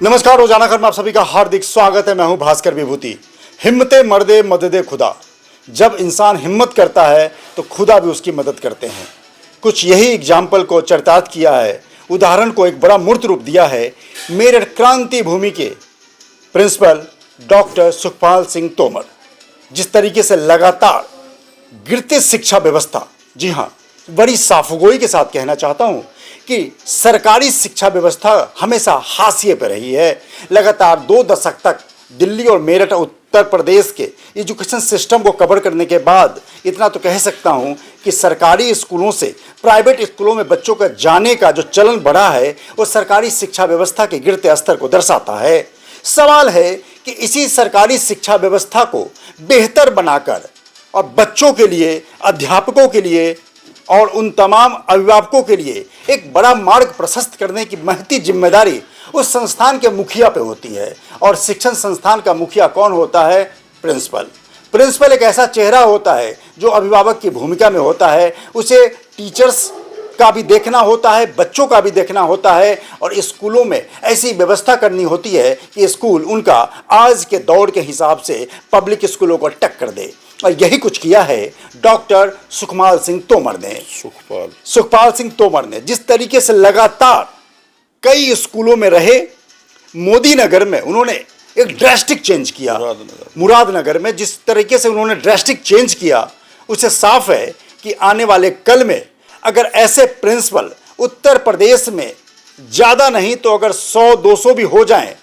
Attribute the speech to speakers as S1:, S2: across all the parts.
S1: नमस्कार, रोजाना खबर में आप सभी का हार्दिक स्वागत है। मैं हूं भास्कर विभूति। हिम्मते मर्दे मददे खुदा। जब इंसान हिम्मत करता है तो खुदा भी उसकी मदद करते हैं। कुछ यही एग्जाम्पल को चरितार्थ किया है, उदाहरण को एक बड़ा मूर्त रूप दिया है मेरठ क्रांति भूमि के प्रिंसिपल डॉक्टर सुखपाल सिंह तोमर। जिस तरीके से लगातार गिरती शिक्षा व्यवस्था, जी हाँ, बड़ी साफगोई के साथ कहना चाहता हूं कि सरकारी शिक्षा व्यवस्था हमेशा हाशिए पर रही है। लगातार 2 दशक तक दिल्ली और मेरठ उत्तर प्रदेश के एजुकेशन सिस्टम को कवर करने के बाद इतना तो कह सकता हूं कि सरकारी स्कूलों से प्राइवेट स्कूलों में बच्चों का जाने का जो चलन बढ़ा है वो सरकारी शिक्षा व्यवस्था के गिरते स्तर को दर्शाता है। सवाल है कि इसी सरकारी शिक्षा व्यवस्था को बेहतर बनाकर और बच्चों के लिए, अध्यापकों के लिए और उन तमाम अभिभावकों के लिए एक बड़ा मार्ग प्रशस्त करने की महती जिम्मेदारी उस संस्थान के मुखिया पे होती है। और शिक्षण संस्थान का मुखिया कौन होता है? प्रिंसिपल। प्रिंसिपल एक ऐसा चेहरा होता है जो अभिभावक की भूमिका में होता है। उसे टीचर्स का भी देखना होता है, बच्चों का भी देखना होता है और स्कूलों में ऐसी व्यवस्था करनी होती है कि स्कूल उनका आज के दौर के हिसाब से पब्लिक स्कूलों को टक्कर दे। और यही कुछ किया है डॉक्टर सुखपाल सिंह तोमर ने। सुखपाल सिंह तोमर ने जिस तरीके से लगातार कई स्कूलों में रहे, मोदी नगर में उन्होंने एक ड्रास्टिक चेंज किया। मुरादनगर में जिस तरीके से उन्होंने ड्रास्टिक चेंज किया, उससे साफ है कि आने वाले कल में अगर ऐसे प्रिंसिपल उत्तर प्रदेश में ज़्यादा नहीं तो अगर 100-200 भी हो जाएं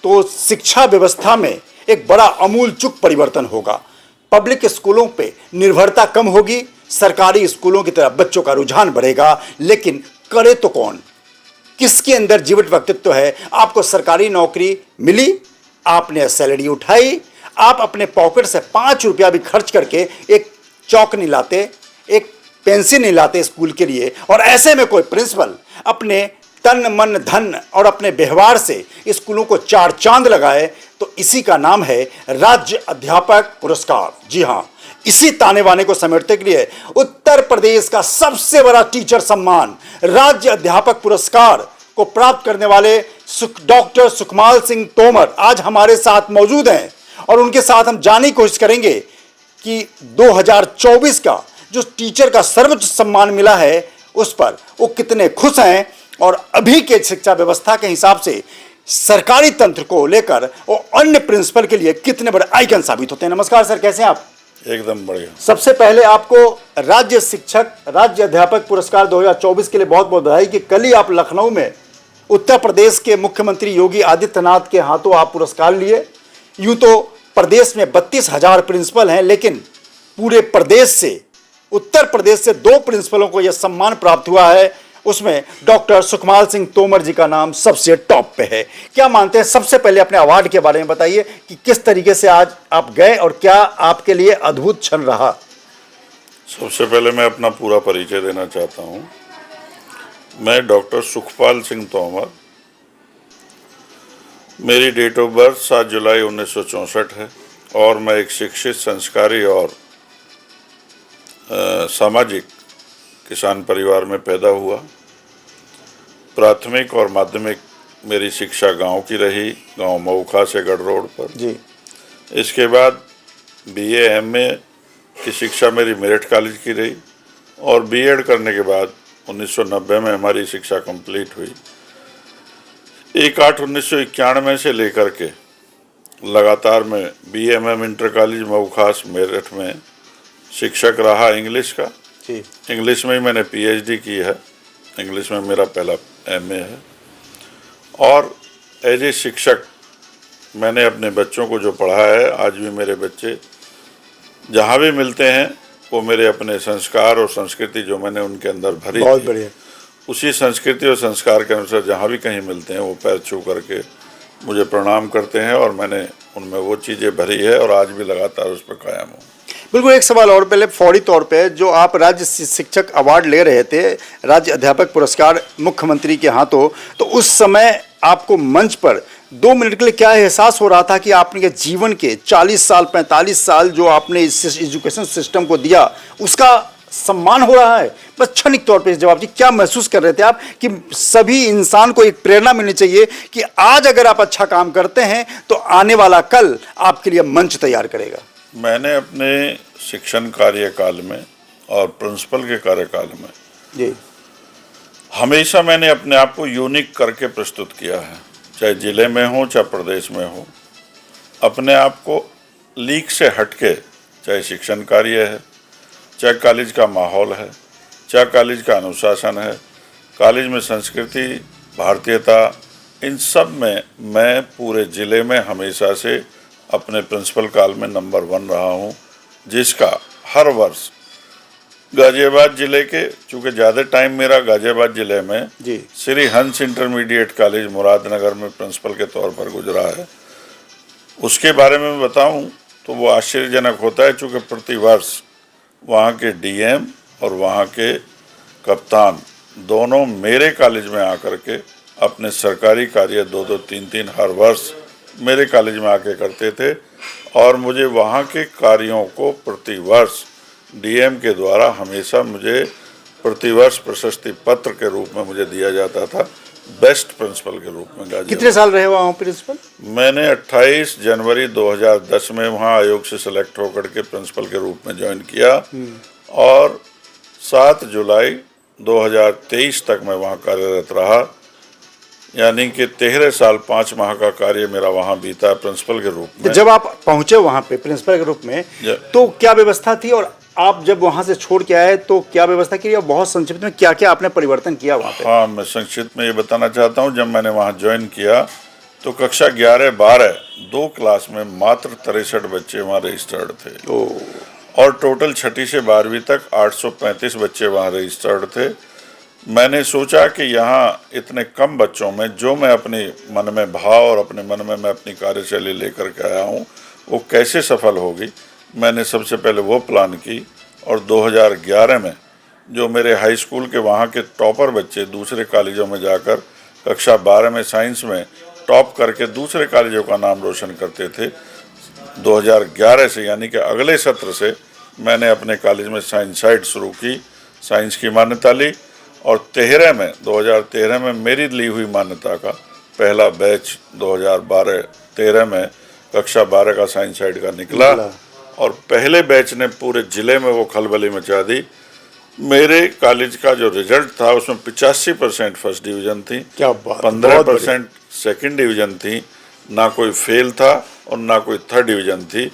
S1: तो शिक्षा व्यवस्था में एक बड़ा आमूलचूल परिवर्तन होगा। पब्लिक स्कूलों पे निर्भरता कम होगी, सरकारी स्कूलों की तरफ बच्चों का रुझान बढ़ेगा। लेकिन करे तो कौन? किसके अंदर जीवित व्यक्तित्व है? आपको सरकारी नौकरी मिली, आपने सैलरी उठाई, आप अपने पॉकेट से 5 रुपया भी खर्च करके एक चौक नहीं लाते, एक पेंसिल नहीं लाते स्कूल के लिए। और ऐसे में कोई प्रिंसिपल अपने तन मन धन और अपने व्यवहार से स्कूलों को 4 चांद लगाए तो इसी का नाम है राज्य अध्यापक पुरस्कार। जी हाँ, इसी ताने बाने को समेटने के लिए उत्तर प्रदेश का सबसे बड़ा टीचर सम्मान राज्य अध्यापक पुरस्कार को प्राप्त करने वाले डॉक्टर सुखपाल सिंह तोमर आज हमारे साथ मौजूद हैं। और उनके साथ हम जानने की कोशिश करेंगे कि 2024 का जो टीचर का सर्वोच्च सम्मान मिला है उस पर वो कितने खुश हैं और अभी के शिक्षा व्यवस्था के हिसाब से सरकारी तंत्र को लेकर और अन्य प्रिंसिपल के लिए कितने बड़े आइकन साबित होते हैं। नमस्कार सर, कैसे हैं आप?
S2: एकदम बढ़िया।
S1: सबसे पहले आपको राज्य अध्यापक पुरस्कार 2024 के लिए बहुत बहुत बधाई कि कल ही आप लखनऊ में उत्तर प्रदेश के मुख्यमंत्री योगी आदित्यनाथ के हाथों आप पुरस्कार लिए। यूं तो प्रदेश में 32,000 प्रिंसिपल हैं, लेकिन पूरे प्रदेश से, उत्तर प्रदेश से 2 प्रिंसिपलों को यह सम्मान प्राप्त हुआ है। उसमें डॉक्टर सुखपाल सिंह तोमर जी का नाम सबसे टॉप पे है। क्या मानते हैं? सबसे पहले अपने अवार्ड के बारे में बताइए कि किस तरीके से आज आप गए और क्या आपके लिए अद्भुत क्षण रहा।
S2: सबसे पहले मैं अपना पूरा परिचय देना चाहता हूं। मैं डॉक्टर सुखपाल सिंह तोमर, मेरी डेट ऑफ बर्थ 7 जुलाई 1964 है और मैं एक शिक्षित, संस्कारी और सामाजिक किसान परिवार में पैदा हुआ। प्राथमिक और माध्यमिक मेरी शिक्षा गांव की रही, गांव मऊखा से गढ़ रोड पर जी। इसके बाद BA MA की शिक्षा मेरी मेरठ कॉलेज की रही और B.Ed करने के बाद 1990 में हमारी शिक्षा कंप्लीट हुई। 1/8/1991 से लेकर के लगातार मैं BMM इंटर कॉलेज मऊखास मेरठ में शिक्षक रहा इंग्लिश का। इंग्लिश में ही मैंने PhD की है, इंग्लिश में मेरा पहला MA है। और एज ए शिक्षक मैंने अपने बच्चों को जो पढ़ा है, आज भी मेरे बच्चे जहाँ भी मिलते हैं वो मेरे अपने संस्कार और संस्कृति जो मैंने उनके अंदर भरी
S1: बहुत बढ़िया,
S2: उसी संस्कृति और संस्कार के अनुसार जहाँ भी कहीं मिलते हैं वो पैर छू करके मुझे प्रणाम करते हैं और मैंने उनमें वो चीज़ें भरी है और आज भी लगातार उस पर कायम हूँ।
S1: बिल्कुल। एक सवाल और पहले फौरी तौर पे, जो आप राज्य शिक्षक अवार्ड ले रहे थे, राज्य अध्यापक पुरस्कार मुख्यमंत्री के हाथों, तो उस समय आपको मंच पर 2 मिनट के लिए क्या एहसास हो रहा था कि आपने जीवन के 40 साल 45 साल जो आपने इस एजुकेशन सिस्टम को दिया उसका सम्मान हो रहा है? बस क्षणिक तौर पे जवाब जी, क्या महसूस कर रहे थे आप कि सभी इंसान को एक प्रेरणा मिलनी चाहिए कि आज अगर आप अच्छा काम करते हैं तो आने वाला कल आपके लिए मंच तैयार करेगा?
S2: मैंने अपने शिक्षण कार्यकाल में और प्रिंसिपल के कार्यकाल में
S1: जी
S2: हमेशा मैंने अपने आप को यूनिक करके प्रस्तुत किया है, चाहे जिले में हो चाहे प्रदेश में हो। अपने आप को लीक से हटके, चाहे शिक्षण कार्य है, चाहे कॉलेज का माहौल है, चाहे कॉलेज का अनुशासन है, कॉलेज में संस्कृति, भारतीयता, इन सब में मैं पूरे ज़िले में हमेशा से अपने प्रिंसिपल काल में नंबर 1 रहा हूँ, जिसका हर वर्ष गाजियाबाद ज़िले के, चूँकि ज़्यादा टाइम मेरा गाजियाबाद ज़िले में
S1: जी
S2: श्री हंस इंटरमीडिएट कॉलेज मुरादनगर में प्रिंसिपल के तौर पर गुजरा है, उसके बारे में बताऊं तो वो आश्चर्यजनक होता है, चूँकि प्रतिवर्ष वहाँ के डीएम और वहाँ के कप्तान दोनों मेरे कॉलेज में आकर के अपने सरकारी कार्य 2-2, 3-3 हर वर्ष मेरे कॉलेज में आके करते थे, और मुझे वहाँ के कार्यों को प्रतिवर्ष डीएम के द्वारा हमेशा मुझे प्रतिवर्ष प्रशस्ति पत्र के रूप में मुझे दिया जाता था, बेस्ट प्रिंसिपल के रूप में।
S1: कितने साल रहे वहाँ प्रिंसिपल?
S2: मैंने 28 जनवरी 2010 में वहाँ आयोग से सेलेक्ट होकर के प्रिंसिपल के रूप में ज्वाइन किया, और 7 जुलाई 2023 तक मैं वहाँ कार्यरत रहा, यानी कि 13 साल 5 माह का कार्य मेरा वहाँ बीता प्रिंसिपल के रूप में।
S1: जब आप पहुंचे वहाँ पे प्रिंसिपल के रूप में तो क्या व्यवस्था थी, और आप जब वहाँ से छोड़ के आए तो क्या व्यवस्था की, और बहुत संक्षिप्त में क्या क्या आपने परिवर्तन किया वहाँ पे?
S2: हाँ, मैं संक्षिप्त में ये बताना चाहता हूँ, जब मैंने वहाँ ज्वाइन किया तो कक्षा 11-12 2 क्लास में मात्र 63 बच्चे वहाँ रजिस्टर्ड थे, और टोटल 6ठी से 12वीं तक 835 बच्चे वहाँ रजिस्टर्ड थे। मैंने सोचा कि यहाँ इतने कम बच्चों में जो मैं अपने मन में भाव और अपने मन में मैं अपनी कार्यशैली लेकर के आया हूँ वो कैसे सफल होगी। मैंने सबसे पहले वो प्लान की, और 2011 में जो मेरे हाई स्कूल के वहाँ के टॉपर बच्चे दूसरे कॉलेजों में जाकर कक्षा 12 में साइंस में टॉप करके दूसरे कॉलेजों का नाम रोशन करते थे, 2011 से यानी कि अगले सत्र से मैंने अपने कॉलेज में साइंस साइड शुरू की, साइंस की मान्यता ली, और 2013 में मेरी ली हुई मान्यता का पहला बैच 2012-13 में कक्षा 12 का साइंस साइड का निकला, और पहले बैच ने पूरे ज़िले में वो खलबली मचा दी। मेरे कॉलेज का जो रिजल्ट था उसमें 85% फर्स्ट डिवीज़न थी,
S1: क्या बात,
S2: 15% सेकंड डिवीज़न थी, ना कोई फेल था और ना कोई थर्ड डिवीज़न थी।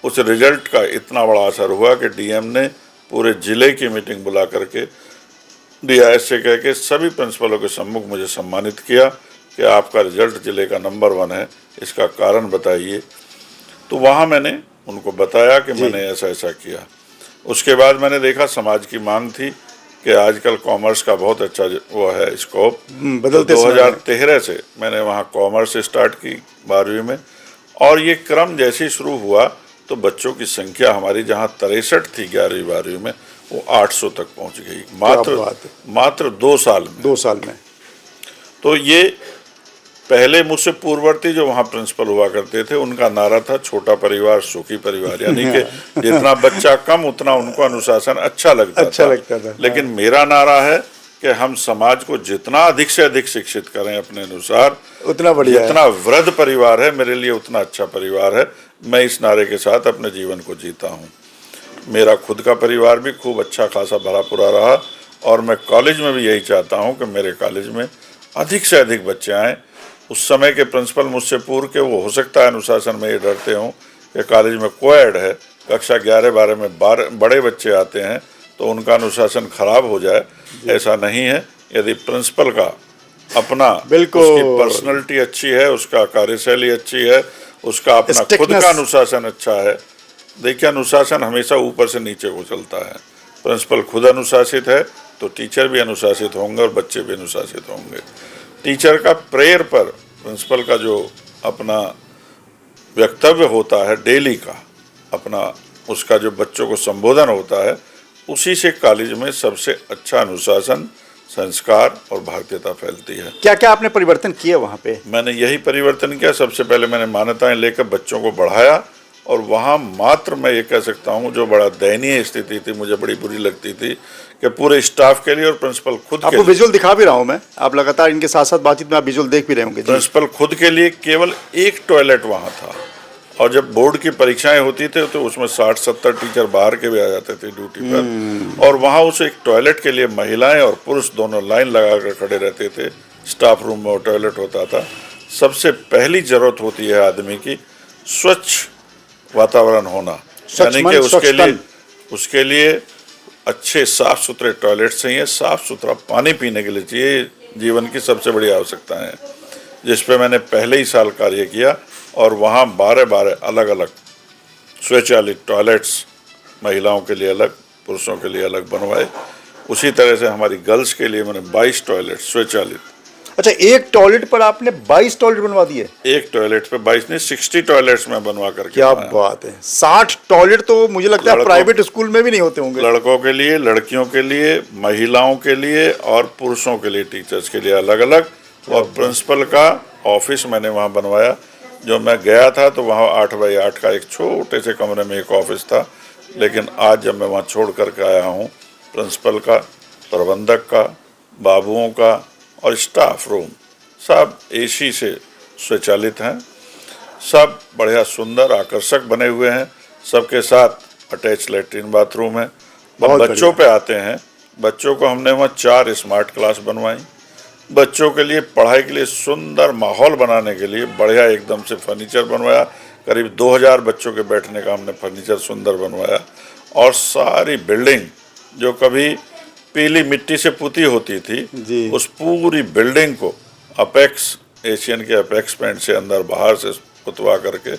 S2: उस रिजल्ट का इतना बड़ा असर हुआ कि डीएम ने पूरे ज़िले की मीटिंग बुला करके डीआईएस से कह के सभी प्रिंसिपलों के सम्मुख मुझे सम्मानित किया कि आपका रिजल्ट ज़िले का नंबर 1 है, इसका कारण बताइए। तो वहाँ मैंने उनको बताया कि मैंने ऐसा ऐसा किया। उसके बाद मैंने देखा समाज की मांग थी कि आजकल कॉमर्स का बहुत अच्छा वो है स्कोप,
S1: बदलते
S2: 2013 से मैंने वहाँ कॉमर्स स्टार्ट की 12वीं में, और ये क्रम जैसे ही शुरू हुआ तो बच्चों की संख्या हमारी जहाँ 63 थी 11वीं 12वीं में वो 800 तक पहुँच गई, मात्र 2 साल में।
S1: 2 साल में।
S2: तो ये पहले मुझसे पूर्ववर्ती जो वहाँ प्रिंसिपल हुआ करते थे उनका नारा था छोटा परिवार सुखी परिवार, यानी कि जितना बच्चा कम उतना उनको अनुशासन अच्छा लगता था। लेकिन मेरा नारा है कि हम समाज को जितना अधिक से अधिक शिक्षित करें अपने अनुसार
S1: उतना बढ़िया,
S2: जितना वृद्ध परिवार है मेरे लिए उतना अच्छा परिवार है। मैं इस नारे के साथ अपने जीवन को जीता हूँ। मेरा खुद का परिवार भी खूब अच्छा खासा भरा पूरा रहा, और मैं कॉलेज में भी यही चाहता हूँ कि मेरे कॉलेज में अधिक से अधिक बच्चे आएँ। उस समय के प्रिंसिपल मुझसे पूर्व के वो हो सकता है अनुशासन में ये डरते हों कि कॉलेज में कोएड है, कक्षा 11-12 में बड़े बच्चे आते हैं तो उनका अनुशासन खराब हो जाए। ऐसा नहीं है। यदि प्रिंसिपल का अपना उसकी पर्सनैलिटी अच्छी है, उसका कार्यशैली अच्छी है, उसका अपना खुद का अनुशासन अच्छा है। देखिए, अनुशासन हमेशा ऊपर से नीचे को चलता है। प्रिंसिपल खुद अनुशासित है तो टीचर भी अनुशासित होंगे और बच्चे भी अनुशासित होंगे। टीचर का प्रेयर पर प्रिंसिपल का जो अपना वक्तव्य होता है डेली का, अपना उसका जो बच्चों को संबोधन होता है, उसी से कॉलेज में सबसे अच्छा अनुशासन, संस्कार और भारतीयता फैलती है।
S1: क्या क्या आपने परिवर्तन किए वहाँ पे?
S2: मैंने यही परिवर्तन किया। सबसे पहले मैंने मान्यताएं लेकर बच्चों को बढ़ाया और वहाँ मात्र मैं ये कह सकता हूँ जो बड़ा दयनीय स्थिति थी, मुझे बड़ी बुरी लगती थी कि पूरे स्टाफ के लिए और प्रिंसिपल खुद के
S1: आपको
S2: लिए,
S1: विजुअल दिखा भी रहा हूं मैं, आप लगातार इनके साथ साथ बातचीत में आप विजुअल देख भी रहे होंगे जी।
S2: प्रिंसिपल खुद के लिए केवल एक टॉयलेट वहाँ था। और जब बोर्ड की परीक्षाएं होती थी तो उसमें 60-70 टीचर बाहर के भी आ जाते थे ड्यूटी पर, और वहाँ उस एक टॉयलेट के लिए महिलाएं और पुरुष दोनों लाइन लगा कर खड़े रहते थे। स्टाफ रूम में वो टॉयलेट होता था। सबसे पहली जरूरत होती है आदमी की स्वच्छ वातावरण होना, यानी कि उसके लिए अच्छे साफ सुथरे टॉयलेट चाहिए, साफ सुथरा पानी पीने के लिए चाहिए। जीवन की सबसे बड़ी आवश्यकता है, जिस पे मैंने पहले ही साल कार्य किया और वहाँ 12 अलग अलग स्वचालित टॉयलेट्स महिलाओं के लिए अलग, पुरुषों के लिए अलग बनवाए। उसी तरह से हमारी गर्ल्स के लिए मैंने 22 टॉयलेट स्वचालित।
S1: अच्छा, एक टॉयलेट पर आपने 22 टॉयलेट बनवा दिए?
S2: एक टॉयलेट पे 22 नहीं, 60 टॉयलेट्स में बनवा करके।
S1: क्या बात है। 60 टॉयलेट तो मुझे लगता है प्राइवेट स्कूल में भी नहीं होते होंगे।
S2: लड़कों के लिए, लड़कियों के लिए, महिलाओं के लिए और पुरुषों के लिए, टीचर्स के लिए अलग अलग। और प्रिंसिपल का ऑफिस मैंने वहाँ बनवाया। जो मैं गया था तो वहाँ 8x8 का एक छोटे से कमरे में एक ऑफिस था, लेकिन आज जब मैं वहाँ छोड़ करके आया हूँ, प्रिंसिपल का, प्रबंधक का, बाबुओं का और स्टाफ रूम सब एसी से स्वचालित हैं। सब बढ़िया सुंदर आकर्षक बने हुए हैं। सबके साथ अटैच लैट्रिन बाथरूम है। बच्चों पे आते हैं, बच्चों को हमने वहाँ 4 स्मार्ट क्लास बनवाई। बच्चों के लिए पढ़ाई के लिए सुंदर माहौल बनाने के लिए बढ़िया एकदम से फर्नीचर बनवाया। करीब 2000 बच्चों के बैठने का हमने फर्नीचर सुंदर बनवाया। और सारी बिल्डिंग जो कभी पीली मिट्टी से पुती होती थी, उस पूरी बिल्डिंग को अपेक्स, एशियन के अपेक्स पेंट से अंदर बाहर से पुतवा करके,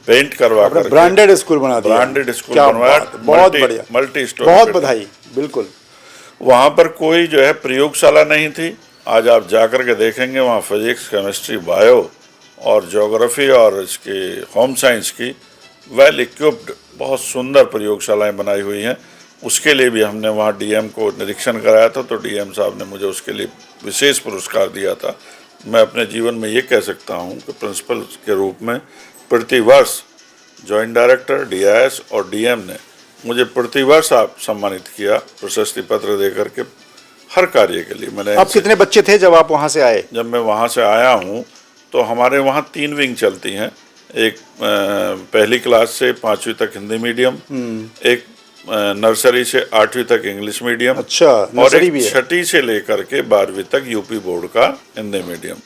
S2: पेंट करवा करके
S1: ब्रांडेड स्कूल बना दिया।
S2: ब्रांडेड स्कूल बनवाया।
S1: बहुत बढ़िया,
S2: मल्टी स्टोर।
S1: बहुत बधाई। बिल्कुल।
S2: वहाँ पर कोई जो है प्रयोगशाला नहीं थी। आज आप जाकर के देखेंगे वहाँ फिजिक्स, केमिस्ट्री, बायो और ज्योग्राफी और इसकी होम साइंस की वेल इक्विप्ड बहुत सुंदर प्रयोगशालाएं बनाई हुई हैं। उसके लिए भी हमने वहाँ डीएम को निरीक्षण कराया था, तो डीएम साहब ने मुझे उसके लिए विशेष पुरस्कार दिया था। मैं अपने जीवन में ये कह सकता हूँ कि प्रिंसिपल के रूप में प्रतिवर्ष जॉइंट डायरेक्टर, डीआईएस और डीएम ने मुझे प्रतिवर्ष आप सम्मानित किया प्रशस्ति पत्र दे करके हर कार्य के लिए। मैंने
S1: आप कितने बच्चे थे जब आप वहाँ से आए?
S2: जब मैं वहाँ से आया हूँ तो हमारे वहाँ 3 विंग चलती हैं। एक पहली क्लास से 5वीं तक हिंदी मीडियम, एक नर्सरी से 8वीं तक इंग्लिश मीडियम,
S1: अच्छा,
S2: और एक 6ठी से लेकर के 12वीं तक यूपी बोर्ड का हिंदी मीडियम।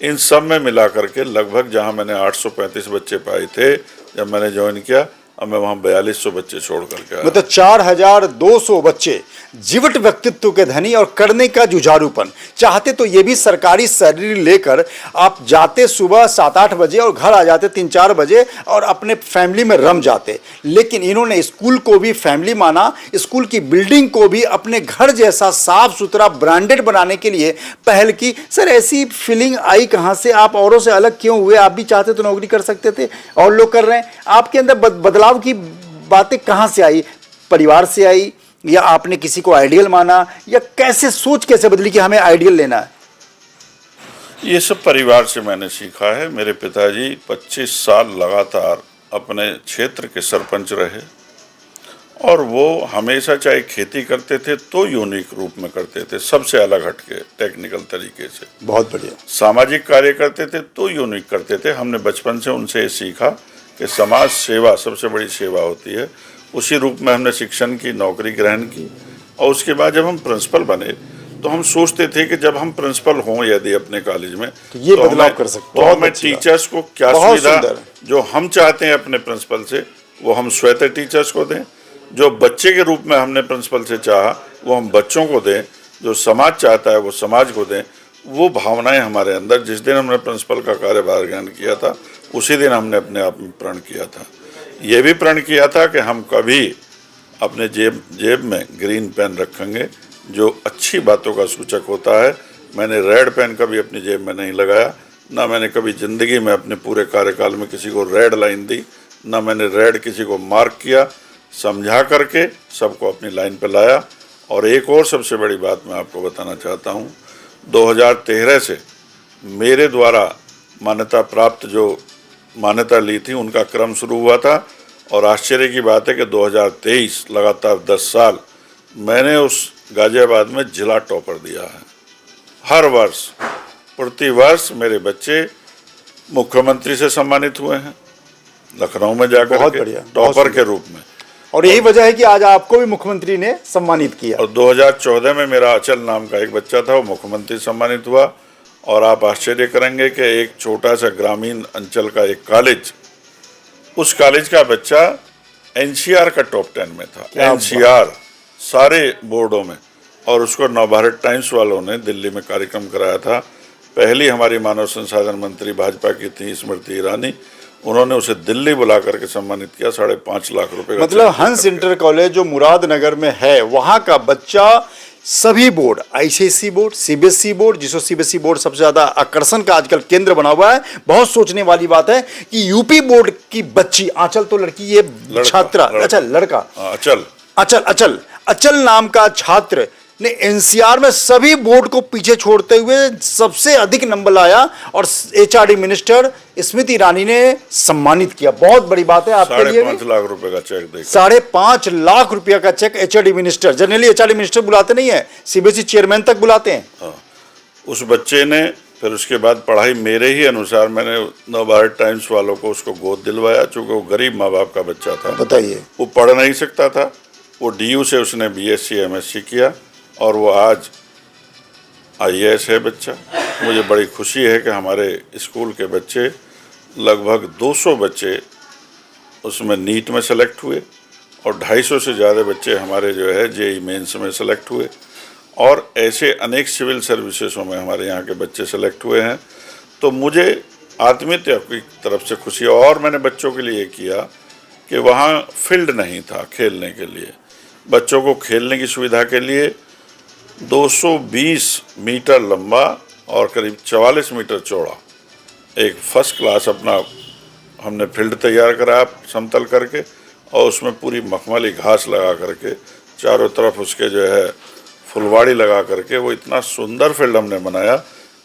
S2: इन सब में मिला करके लगभग जहाँ मैंने 835 बच्चे पाए थे जब मैंने ज्वाइन किया, अब मैं वहाँ 4200 बच्चे छोड़ करके आया।
S1: मतलब 4200 बच्चे जीवट व्यक्तित्व के धनी और करने का जुझारूपन। चाहते तो ये भी सरकारी सैलरी लेकर आप जाते सुबह 7-8 बजे और घर आ जाते 3-4 बजे और अपने फैमिली में रम जाते, लेकिन इन्होंने स्कूल को भी फैमिली माना, स्कूल की बिल्डिंग को भी अपने घर जैसा साफ सुथरा ब्रांडेड बनाने के लिए पहल की। सर, ऐसी फीलिंग आई कहाँ से? आप औरों से अलग क्यों हुए? आप भी चाहते तो नौकरी कर सकते थे, और लोग कर रहे हैं। आपके अंदर बदलाव की बातें कहाँ से आई? परिवार से आई, या आपने किसी को आइडियल माना, या कैसे सोच कैसे बदली कि हमें आइडियल लेना है?
S2: ये सब परिवार से मैंने सीखा है। मेरे पिताजी 25 साल लगातार अपने क्षेत्र के सरपंच रहे, और वो हमेशा चाहे खेती करते थे तो यूनिक रूप में करते थे, सबसे अलग हटके टेक्निकल तरीके से।
S1: बहुत बढ़िया।
S2: सामाजिक कार्य करते थे तो यूनिक करते थे। हमने बचपन से उनसे सीखा कि समाज सेवा सबसे बड़ी सेवा होती है। उसी रूप में हमने शिक्षण की नौकरी ग्रहण की, और उसके बाद जब हम प्रिंसिपल बने तो हम सोचते थे कि जब हम प्रिंसिपल हों यदि अपने कॉलेज में
S1: तो ये बदलाव कर सकते,
S2: तो हमें टीचर्स को क्या सुविधा जो हम चाहते हैं अपने प्रिंसिपल से वो हम स्वतः टीचर्स को दें, जो बच्चे के रूप में हमने प्रिंसिपल से चाहा वो हम बच्चों को दें, जो समाज चाहता है वो समाज को दें। वो भावनाएं हमारे अंदर, जिस दिन हमने प्रिंसिपल का कार्यभार ग्रहण किया था उसी दिन हमने अपने आप में प्रण किया था। ये भी प्रण किया था कि हम कभी अपने जेब में ग्रीन पेन रखेंगे जो अच्छी बातों का सूचक होता है। मैंने रेड पेन कभी अपनी जेब में नहीं लगाया, ना मैंने कभी ज़िंदगी में अपने पूरे कार्यकाल में किसी को रेड लाइन दी, ना मैंने रेड किसी को मार्क किया। समझा करके सबको अपनी लाइन पर लाया। और एक और सबसे बड़ी बात मैं आपको बताना चाहता हूँ, 2013 से मेरे द्वारा मान्यता प्राप्त जो मान्यता ली थी उनका क्रम शुरू हुआ था। और आश्चर्य की बात है कि 2023 लगातार 10 साल मैंने उस गाजियाबाद में जिला टॉपर दिया है। हर वर्ष प्रति वर्ष मेरे बच्चे मुख्यमंत्री से सम्मानित हुए हैं लखनऊ में जाकर
S1: बहुत
S2: के
S1: बढ़िया,
S2: टॉपर के रूप में।
S1: और यही वजह है कि आज आपको भी मुख्यमंत्री ने सम्मानित किया।
S2: और 2014 में मेरा अचल नाम का एक बच्चा था, वो मुख्यमंत्री सम्मानित हुआ। और आप आश्चर्य करेंगे कि एक छोटा सा ग्रामीण अंचल का एक कॉलेज, उस कॉलेज का बच्चा एनसीआर का टॉप 10 में था, एनसीआर सारे बोर्डों में। और उसको नवभारत टाइम्स वालों ने दिल्ली में कार्यक्रम कराया था। पहली हमारी मानव संसाधन मंत्री भाजपा की थी स्मृति ईरानी, उन्होंने उसे दिल्ली बुला करके सम्मानित किया 5.5 लाख रुपए का।
S1: मतलब हंस इंटर कॉलेज जो मुरादनगर में है, वहां का बच्चा सभी board, ICSE board, CBSE board, जिसको सीबीएसई बोर्ड सबसे ज्यादा आकर्षण का आजकल केंद्र बना हुआ है। बहुत सोचने वाली बात है कि यूपी बोर्ड की बच्ची, आंचल तो लड़की, ये छात्रा, अच्छा लड़का, अचल नाम का छात्र ने एनसीआर में सभी बोर्ड को पीछे छोड़ते हुए सबसे अधिक नंबर लाया और एचआरडी मिनिस्टर स्मृति ईरानी ने सम्मानित किया। बहुत बड़ी बात है आपके लिए।
S2: 5.5 लाख रुपए का चेक देकर
S1: 5.5 लाख रुपया का cheque HRD minister, generally HRD minister बुलाते नहीं है, सीबीएसई चेयरमैन तक बुलाते हैं।
S2: हाँ, उस बच्चे ने फिर उसके बाद पढ़ाई मेरे ही अनुसार, मैंने नवभारत टाइम्स वालों को उसको गोद दिलवाया, चूंकि वो गरीब माँ बाप का बच्चा था।
S1: बताइए,
S2: वो पढ़ नहीं सकता था, वो डीयू से उसने बीएससी एमएससी किया और वो आज आईएएस है बच्चा। मुझे बड़ी खुशी है कि हमारे स्कूल के बच्चे, लगभग 200 बच्चे उसमें नीट में सेलेक्ट हुए और 250 से ज़्यादा बच्चे हमारे जो है जेईई मेंस में सेलेक्ट हुए। और ऐसे अनेक सिविल सर्विसेसों में हमारे यहाँ के बच्चे सेलेक्ट हुए हैं। तो मुझे आत्मीयता की तरफ से खुशी है। और मैंने बच्चों के लिए किया कि वहाँ फील्ड नहीं था खेलने के लिए, बच्चों को खेलने की सुविधा के लिए 220 मीटर लंबा और करीब 44 मीटर चौड़ा एक फर्स्ट क्लास अपना हमने फील्ड तैयार करा समतल करके, और उसमें पूरी मखमली घास लगा करके चारों तरफ उसके जो है फुलवाड़ी लगा करके वो इतना सुंदर फील्ड हमने बनाया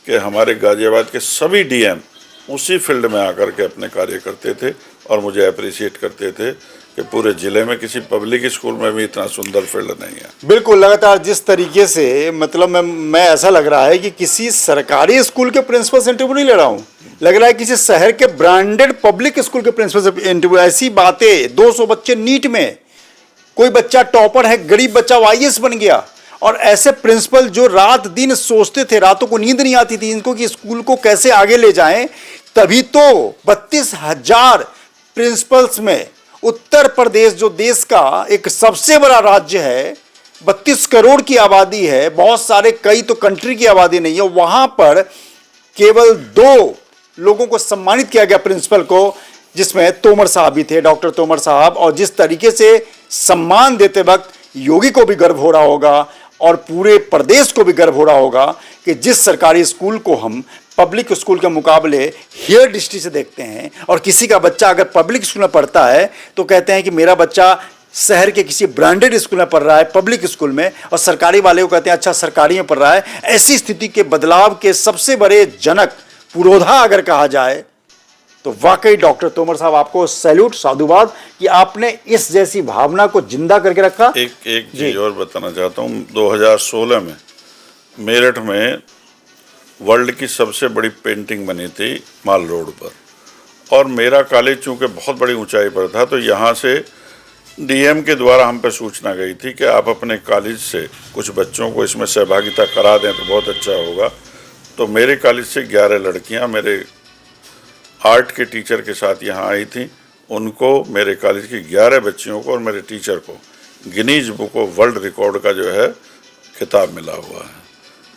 S2: कि हमारे गाजियाबाद के सभी डीएम उसी फील्ड में आकर के अपने कार्य करते थे और मुझे अप्रिशिएट करते थे कि पूरे जिले में किसी पब्लिक स्कूल में भी इतना सुंदर फील्ड नहीं है।
S1: बिल्कुल, लगातार जिस तरीके से, मतलब मैं ऐसा लग रहा है कि किसी सरकारी स्कूल के प्रिंसिपल से इंटरव्यू नहीं ले रहा हूँ, लग रहा है किसी शहर के ब्रांडेड पब्लिक स्कूल के प्रिंसिपल से इंटरव्यू। ऐसी बातें, 200 बच्चे नीट में, कोई बच्चा टॉपर है, गरीब बच्चा आईएएस बन गया। और ऐसे प्रिंसिपल जो रात दिन सोचते थे, रातों को नींद नहीं आती थी इनको कि स्कूल को कैसे आगे ले जाएं। तभी तो 32,000 प्रिंसिपल्स में उत्तर प्रदेश, जो देश का एक सबसे बड़ा राज्य है, 32 करोड़ की आबादी है, बहुत सारे, कई तो कंट्री की आबादी नहीं है, वहां पर केवल 2 लोगों को सम्मानित किया गया प्रिंसिपल को, जिसमें तोमर साहब भी थे, डॉक्टर तोमर साहब। और जिस तरीके से सम्मान देते वक्त योगी को भी गर्व हो रहा होगा और पूरे प्रदेश को भी गर्व हो रहा होगा कि जिस सरकारी स्कूल को हम पब्लिक स्कूल के मुकाबले हेयर दृष्टि से देखते हैं, और किसी का बच्चा अगर पब्लिक स्कूल में पढ़ता है तो कहते हैं कि मेरा बच्चा शहर के किसी ब्रांडेड स्कूल में पढ़ रहा है, पब्लिक स्कूल में, और सरकारी वाले को कहते हैं अच्छा सरकारी में पढ़ रहा है। ऐसी स्थिति के बदलाव के सबसे बड़े जनक, पुरोधा अगर कहा जाए तो वाकई डॉक्टर तोमर साहब, आपको सैल्यूट, साधुवाद कि आपने इस जैसी भावना को जिंदा करके रखा।
S2: एक चीज और बताना चाहता हूँ, 2016 में मेरठ में वर्ल्ड की सबसे बड़ी पेंटिंग बनी थी माल रोड पर, और मेरा कॉलेज चूँकि बहुत बड़ी ऊंचाई पर था, तो यहाँ से डीएम के द्वारा हम पे सूचना गई थी कि आप अपने कॉलेज से कुछ बच्चों को इसमें सहभागिता करा दें तो बहुत अच्छा होगा। तो मेरे कॉलेज से 11 लड़कियाँ मेरे आर्ट के टीचर के साथ यहाँ आई थी। उनको, मेरे कॉलेज की 11 बच्चियों को और मेरे टीचर को Guinness book of world record का जो है खिताब मिला हुआ है,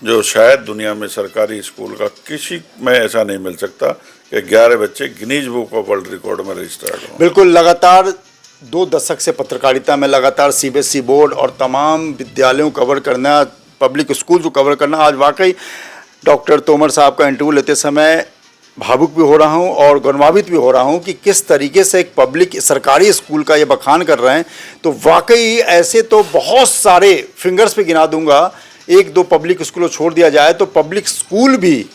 S2: जो शायद दुनिया में सरकारी स्कूल का किसी में ऐसा नहीं मिल सकता कि 11 बच्चे Guinness book of world record में रजिस्टर्ड हों।
S1: बिल्कुल, लगातार 2 दशक से पत्रकारिता में लगातार सीबीएसई बोर्ड और तमाम विद्यालयों को कवर करना, पब्लिक स्कूल को कवर करना, आज वाकई डॉक्टर तोमर साहब का इंटरव्यू लेते समय भावुक भी हो रहा हूं और गौरवान्वित भी हो रहा हूं कि किस तरीके से एक पब्लिक सरकारी स्कूल का ये बखान कर रहे हैं। तो वाकई ऐसे तो बहुत सारे, फिंगर्स पे गिना दूंगा, 1-2 पब्लिक स्कूल छोड़ दिया जाए तो पब्लिक स्कूल भी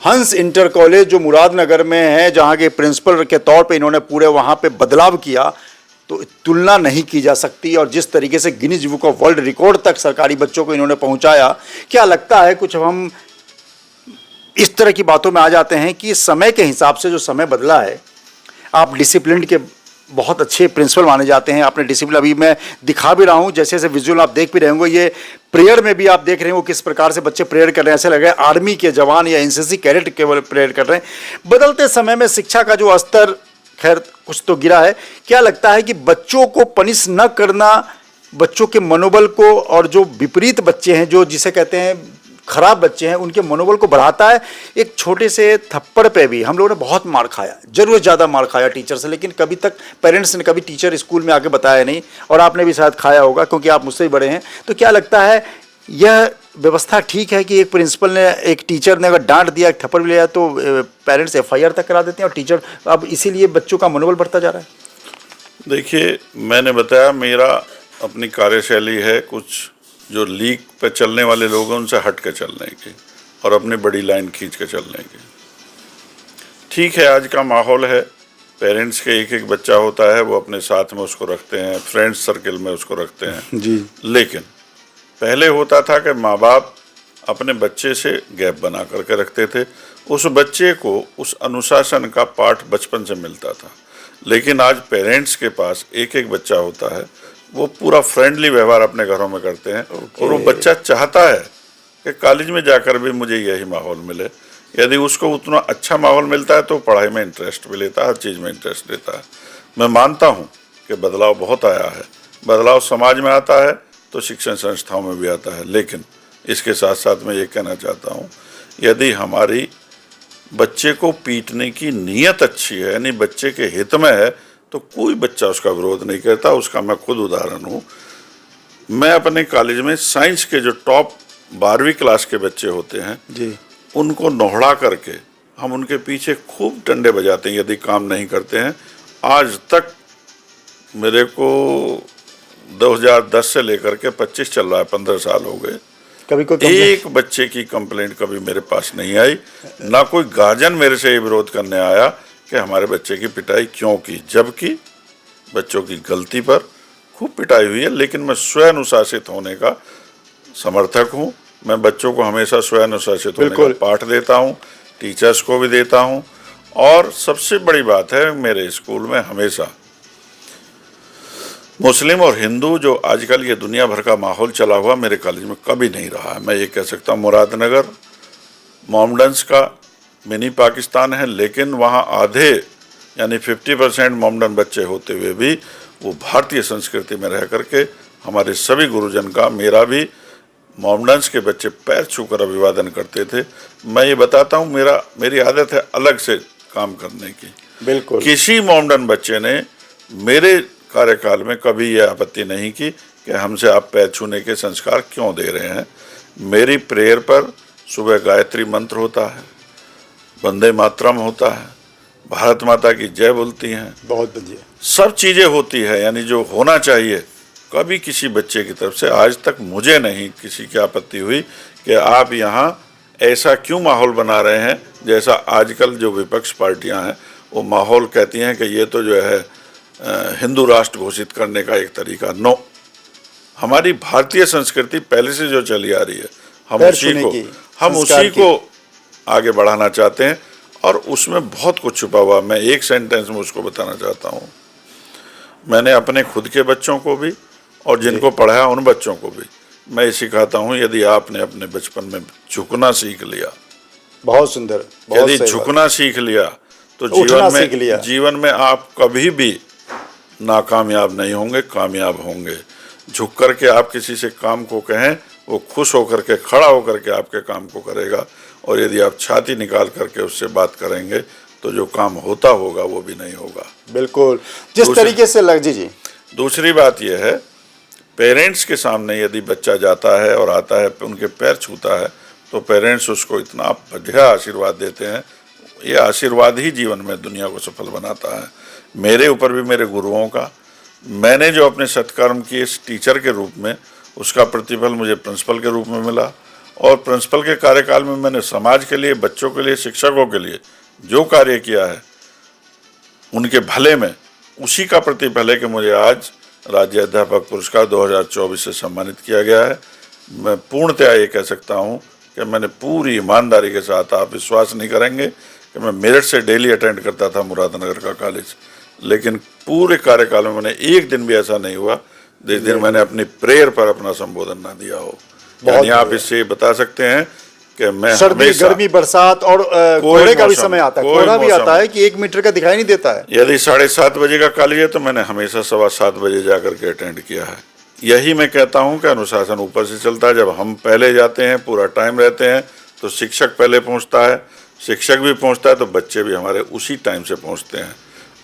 S1: हंस इंटर कॉलेज जो मुरादनगर में है, जहाँ के प्रिंसिपल के तौर पे इन्होंने पूरे वहाँ पे बदलाव किया, तो तुलना नहीं की जा सकती। और जिस तरीके से Guinness book of world record तक सरकारी बच्चों को इन्होंने पहुँचाया, क्या लगता है कुछ हम इस तरह की बातों में आ जाते हैं कि समय के हिसाब से जो समय बदला है, आप डिसिप्लिन के बहुत अच्छे प्रिंसिपल माने जाते हैं। आपने डिसिप्लिन, अभी मैं दिखा भी रहा हूँ, जैसे जैसे विजुअल आप देख भी रहे होंगे, ये प्रेयर में भी आप देख रहे हो किस प्रकार से बच्चे प्रेयर कर रहे हैं। ऐसे लग रहा है आर्मी के जवान या एनसीसी कैडेट केवल प्रेयर कर रहे हैं। बदलते समय में शिक्षा का जो स्तर खैर कुछ तो गिरा है। क्या लगता है कि बच्चों को पनिश न करना बच्चों के मनोबल को, और जो विपरीत बच्चे हैं, जो जिसे कहते हैं खराब बच्चे हैं, उनके मनोबल को बढ़ाता है? एक छोटे से थप्पड़ पे भी हम लोगों ने बहुत मार खाया, जरूर ज़्यादा मार खाया टीचर से, लेकिन कभी तक पेरेंट्स ने, कभी टीचर स्कूल में आके बताया नहीं, और आपने भी शायद खाया होगा क्योंकि आप मुझसे ही बड़े हैं। तो क्या लगता है यह व्यवस्था ठीक है कि एक प्रिंसिपल ने, एक टीचर ने अगर डांट दिया, एक थप्पड़ भी लिया, तो पेरेंट्स FIR तक करा देते हैं और टीचर अब इसीलिए बच्चों का मनोबल बढ़ता जा रहा है?
S2: देखिए, मैंने बताया मेरा अपनी कार्यशैली है कुछ जो लीक पे चलने वाले लोग हैं उनसे हट के चलने की, और अपनी बड़ी लाइन खींच के चलने की। ठीक है, आज का माहौल है, पेरेंट्स के एक एक बच्चा होता है, वो अपने साथ में उसको रखते हैं, फ्रेंड्स सर्किल में उसको रखते हैं
S1: जी।
S2: लेकिन पहले होता था कि माँ बाप अपने बच्चे से गैप बना करके रखते थे। उस बच्चे को उस अनुशासन का पाठ बचपन से मिलता था। लेकिन आज पेरेंट्स के पास एक एक बच्चा होता है, वो पूरा फ्रेंडली व्यवहार अपने घरों में करते हैं। और वो बच्चा चाहता है कि कॉलेज में जाकर भी मुझे यही माहौल मिले। यदि उसको उतना अच्छा माहौल मिलता है तो पढ़ाई में इंटरेस्ट भी लेता है, हर चीज़ में इंटरेस्ट लेता है। मैं मानता हूँ कि बदलाव बहुत आया है, बदलाव समाज में आता है तो शिक्षण संस्थाओं में भी आता है। लेकिन इसके साथ साथ मैं ये कहना चाहता हूँ, यदि हमारी बच्चे को पीटने की नीयत अच्छी है, यानी बच्चे के हित में है, तो कोई बच्चा उसका विरोध नहीं करता। उसका मैं खुद उदाहरण हूँ। मैं अपने कॉलेज में साइंस के जो टॉप 12वीं क्लास के बच्चे होते हैं
S1: जी,
S2: उनको नोहड़ा करके हम उनके पीछे खूब डंडे बजाते हैं यदि काम नहीं करते हैं। आज तक मेरे को 2010 से लेकर के 25 चल रहा है, 15 साल हो गए,
S1: कभी कोई
S2: एक बच्चे की कंप्लेंट कभी मेरे पास नहीं आई, ना कोई गार्जियन मेरे से ये विरोध करने आया कि हमारे बच्चे की पिटाई क्यों की, जबकि बच्चों की गलती पर खूब पिटाई हुई है। लेकिन मैं स्वयं अनुशासित होने का समर्थक हूँ। मैं बच्चों को हमेशा स्वयं अनुशासित होने का पाठ देता हूँ, टीचर्स को भी देता हूँ। और सबसे बड़ी बात है, मेरे स्कूल में हमेशा मुस्लिम और हिंदू जो आजकल ये दुनिया भर का माहौल चला हुआ मेरे कॉलेज में कभी नहीं रहा है। मैं ये कह सकता हूँ, मुरादनगर मोमडन्स का मिनी पाकिस्तान है, लेकिन वहाँ आधे यानी 50% मोमडन बच्चे होते हुए भी वो भारतीय संस्कृति में रह करके हमारे सभी गुरुजन का, मेरा भी मोमडन्स के बच्चे पैर छूकर अभिवादन करते थे। मैं ये बताता हूँ, मेरी आदत है अलग से काम करने की।
S1: बिल्कुल।
S2: किसी मोमडन बच्चे ने मेरे कार्यकाल में कभी यह आपत्ति नहीं की कि हमसे आप पैर छूने के संस्कार क्यों दे रहे हैं। मेरी प्रेयर पर सुबह गायत्री मंत्र होता है, वंदे मातरम होता है, भारत माता की जय बोलती हैं,
S1: बहुत बढ़िया,
S2: सब चीज़ें होती है, यानी जो होना चाहिए। कभी किसी बच्चे की तरफ से आज तक मुझे नहीं किसी की आपत्ति हुई कि आप यहाँ ऐसा क्यों माहौल बना रहे हैं, जैसा आजकल जो विपक्ष पार्टियां हैं वो माहौल कहती हैं कि ये तो जो है हिंदू राष्ट्र घोषित करने का एक तरीका। नो, हमारी भारतीय संस्कृति पहले से जो चली आ रही है, हम उसी को आगे बढ़ाना चाहते हैं, और उसमें बहुत कुछ छुपा हुआ। मैं एक सेंटेंस में उसको बताना चाहता हूँ। मैंने अपने खुद के बच्चों को भी और जिनको पढ़ाया उन बच्चों को भी मैं ये सिखाता हूँ, यदि आपने अपने बचपन में झुकना सीख लिया,
S1: बहुत सुंदर,
S2: यदि झुकना सीख लिया तो जीवन में आप कभी भी नाकामयाब नहीं होंगे, कामयाब होंगे। झुक करके आप किसी से काम को कहें, वो खुश होकर के, खड़ा होकर के आपके काम को करेगा। और यदि आप छाती निकाल करके उससे बात करेंगे तो जो काम होता होगा वो भी नहीं होगा।
S1: बिल्कुल, जिस तरीके से लग जी।
S2: दूसरी बात यह है, पेरेंट्स के सामने यदि बच्चा जाता है और आता है, उनके पैर छूता है, तो पेरेंट्स उसको इतना बढ़िया आशीर्वाद देते हैं। ये आशीर्वाद ही जीवन में दुनिया को सफल बनाता है। मेरे ऊपर भी मेरे गुरुओं का, मैंने जो अपने सत्कर्म किए इस टीचर के रूप में, उसका प्रतिफल मुझे प्रिंसिपल के रूप में मिला। और प्रिंसिपल के कार्यकाल में मैंने समाज के लिए, बच्चों के लिए, शिक्षकों के लिए जो कार्य किया है उनके भले में, उसी का प्रतिफल है कि मुझे आज राज्य अध्यापक पुरस्कार 2024 से सम्मानित किया गया है। मैं पूर्णतया ये कह सकता हूँ कि मैंने पूरी ईमानदारी के साथ, आप विश्वास नहीं करेंगे कि मैं मेरठ से डेली अटेंड करता था मुरादनगर का कॉलेज, लेकिन पूरे कार्यकाल में मैंने एक दिन भी ऐसा नहीं हुआ जिस दिन मैंने अपनी प्रेयर पर अपना संबोधन ना दिया हो। यानी आप इससे बता सकते हैं कि मैं
S1: सर्दी, गर्मी, बरसात और कोहरे का भी समय आता है, कोहरा भी आता है कि 1 मीटर का दिखाई नहीं देता है।
S2: यदि 7:30 बजे का कॉलेज है तो मैंने हमेशा 7:15 बजे जाकर के अटेंड किया है। यही मैं कहता हूं कि अनुशासन ऊपर से चलता है। जब हम पहले जाते हैं, पूरा टाइम रहते हैं, तो शिक्षक पहले पहुंचता है, शिक्षक भी पहुंचता है तो बच्चे भी हमारे उसी टाइम से पहुंचते हैं।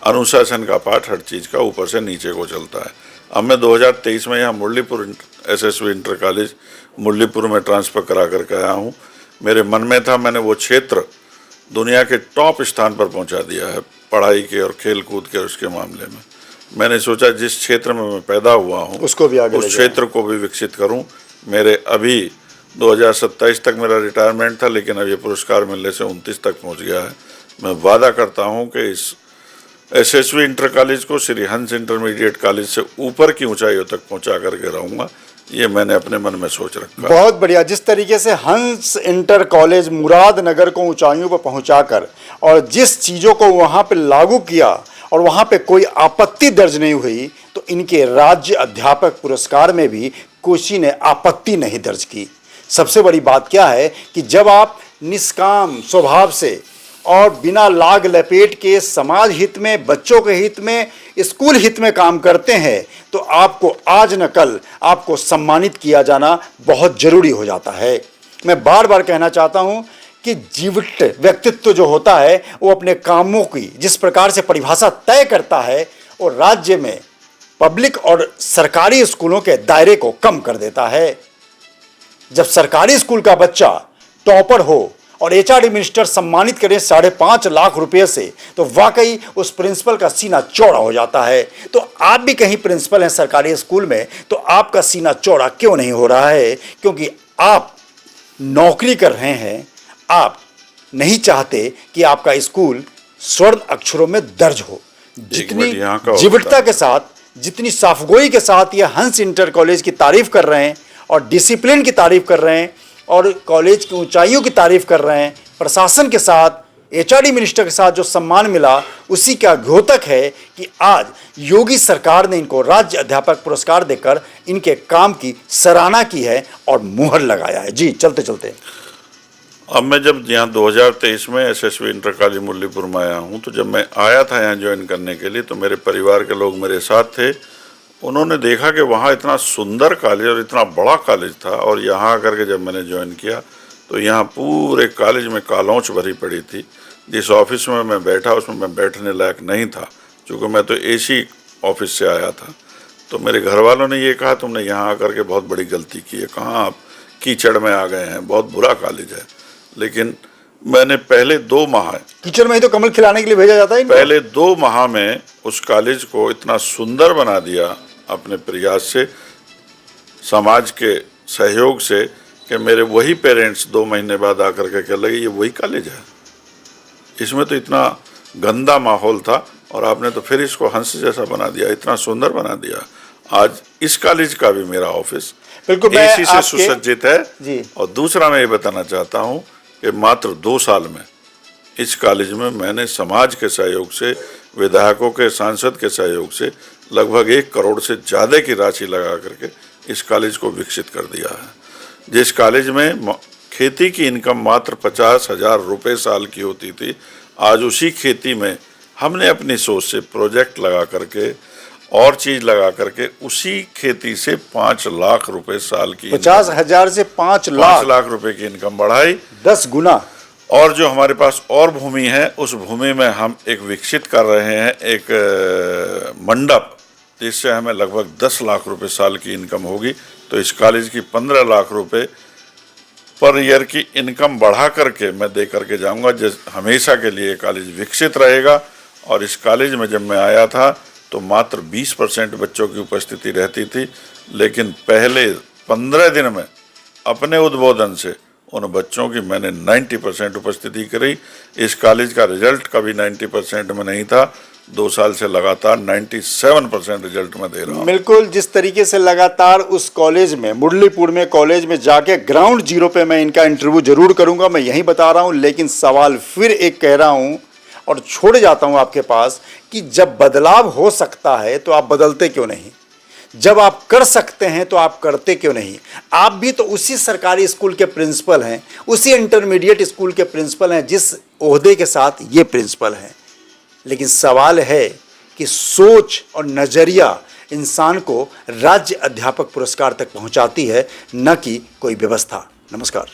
S2: अनुशासन का पाठ हर चीज़ का ऊपर से नीचे को चलता है। अब मैं 2023 में यहाँ Muralipur SSV inter college Muralipur में ट्रांसफ़र करा करके आया हूँ। मेरे मन में था, मैंने वो क्षेत्र दुनिया के टॉप स्थान पर पहुँचा दिया है पढ़ाई के और खेल कूद के उसके मामले में। मैंने सोचा जिस क्षेत्र में मैं पैदा हुआ हूँ
S1: उसको भी आगे,
S2: उस क्षेत्र को भी विकसित करूँ। मेरे अभी 2027 तक मेरा रिटायरमेंट था, लेकिन अब ये पुरस्कार मिलने से 29 तक पहुँच गया है। मैं वादा करता हूँ कि इस SSV इंटर कॉलेज को श्री हंस इंटरमीडिएट कॉलेज से ऊपर की ऊंचाइयों तक पहुंचा करके रहूंगा। ये मैंने अपने मन में सोच रखा।
S1: बहुत बढ़िया। जिस तरीके से हंस इंटर कॉलेज मुरादनगर को ऊंचाइयों पर पहुंचाकर और जिस चीज़ों को वहां पे लागू किया और वहां पे कोई आपत्ति दर्ज नहीं हुई, तो इनके राज्य अध्यापक पुरस्कार में भी किसी ने आपत्ति नहीं दर्ज की। सबसे बड़ी बात क्या है कि जब आप निष्काम स्वभाव से और बिना लाग लपेट के समाज हित में, बच्चों के हित में, स्कूल हित में काम करते हैं, तो आपको आज न कल आपको सम्मानित किया जाना बहुत जरूरी हो जाता है। मैं बार बार कहना चाहता हूं कि जीवट व्यक्तित्व जो होता है वो अपने कामों की जिस प्रकार से परिभाषा तय करता है, वो राज्य में पब्लिक और सरकारी स्कूलों के दायरे को कम कर देता है। जब सरकारी स्कूल का बच्चा टॉपर हो और HRD मिनिस्टर सम्मानित करें 5.5 लाख रुपए से, तो वाकई उस प्रिंसिपल का सीना चौड़ा हो जाता है। तो आप भी कहीं प्रिंसिपल हैं सरकारी स्कूल में, तो आपका सीना चौड़ा क्यों नहीं हो रहा है? क्योंकि आप नौकरी कर रहे हैं, आप नहीं चाहते कि आपका स्कूल स्वर्ण अक्षरों में दर्ज हो। जितनी जीवटता के साथ, जितनी साफगोई के साथ ये हंस इंटर कॉलेज की तारीफ कर रहे हैं और डिसिप्लिन की तारीफ कर रहे हैं और कॉलेज की ऊंचाइयों की तारीफ कर रहे हैं, प्रशासन के साथ, HRD मिनिस्टर के साथ जो सम्मान मिला, उसी का द्योतक है कि आज योगी सरकार ने इनको राज्य अध्यापक पुरस्कार देकर इनके काम की सराहना की है और मुहर लगाया है। जी, चलते चलते
S2: अब मैं जब यहाँ 2023 में SSV इंटर कॉलेज मुरलीपुर में आया हूँ, तो जब मैं आया था यहाँ ज्वाइन करने के लिए, तो मेरे परिवार के लोग मेरे साथ थे। उन्होंने देखा कि वहाँ इतना सुंदर कॉलेज और इतना बड़ा कॉलेज था, और यहाँ आकर के जब मैंने ज्वाइन किया तो यहाँ पूरे कॉलेज में कालौच भरी पड़ी थी। जिस ऑफिस में मैं बैठा उसमें मैं बैठने लायक नहीं था, क्योंकि मैं तो AC ऑफिस से आया था। तो मेरे घर वालों ने ये कहा, तुमने यहाँ आकर के बहुत बड़ी गलती की है, कहाँ आप कीचड़ में आ गए हैं, बहुत बुरा कॉलेज है। लेकिन मैंने पहले 2 माह,
S1: कीचड़ में ही तो कमल खिलाने के लिए भेजा जाता है,
S2: पहले 2 माह में उस कॉलेज को इतना सुंदर बना दिया अपने प्रयास से, समाज के सहयोग से, कि मेरे वही पेरेंट्स 2 महीने बाद आकर के कह लगे ये वही कॉलेज है, इसमें तो इतना गंदा माहौल था और आपने तो फिर इसको हंस जैसा बना दिया, इतना सुंदर बना दिया। आज इस कॉलेज का भी मेरा ऑफिस
S1: बिल्कुल
S2: AC से सुसज्जित है
S1: जी।
S2: और दूसरा मैं ये बताना चाहता हूँ कि मात्र 2 साल में इस कॉलेज में मैंने समाज के सहयोग से, विधायकों के, सांसद के सहयोग से लगभग 1 करोड़ से ज़्यादा की राशि लगा करके इस कॉलेज को विकसित कर दिया है। जिस कॉलेज में खेती की इनकम मात्र 50,000 रुपये साल की होती थी, आज उसी खेती में हमने अपनी सोच से प्रोजेक्ट लगा करके और चीज़ लगा करके उसी खेती से 5 लाख रुपए साल की,
S1: 50,000 से 5
S2: लाख रुपए की इनकम बढ़ाई,
S1: 10 गुना।
S2: और जो हमारे पास और भूमि है, उस भूमि में हम एक विकसित कर रहे हैं एक मंडप, जिससे हमें लगभग 10 लाख रुपए साल की इनकम होगी। तो इस कॉलेज की 15 लाख रुपए पर ईयर की इनकम बढ़ा करके मैं दे करके जाऊंगा, जिस हमेशा के लिए कॉलेज विकसित रहेगा। और इस कॉलेज में जब मैं आया था तो मात्र 20% बच्चों की उपस्थिति रहती थी, लेकिन पहले 15 दिन में अपने उद्बोधन से उन बच्चों की मैंने 90% उपस्थिति करी। इस कॉलेज का रिजल्ट कभी 90% में नहीं था, 2 साल से लगातार 97% रिजल्ट में दे रहा हूँ।
S1: बिल्कुल, जिस तरीके से लगातार उस कॉलेज में, मुरलीपुर में कॉलेज में जाके ग्राउंड जीरो पे मैं इनका इंटरव्यू जरूर करूंगा, मैं यही बता रहा हूं। लेकिन सवाल फिर एक कह रहा हूं और छोड़ जाता हूं आपके पास कि जब बदलाव हो सकता है तो आप बदलते क्यों नहीं? जब आप कर सकते हैं तो आप करते क्यों नहीं? आप भी तो उसी सरकारी स्कूल के प्रिंसिपल हैं, उसी इंटरमीडिएट स्कूल के प्रिंसिपल हैं जिस ओहदे के साथ ये प्रिंसिपल हैं। लेकिन सवाल है कि सोच और नज़रिया इंसान को राज्य अध्यापक पुरस्कार तक पहुंचाती है, न कि कोई व्यवस्था। नमस्कार।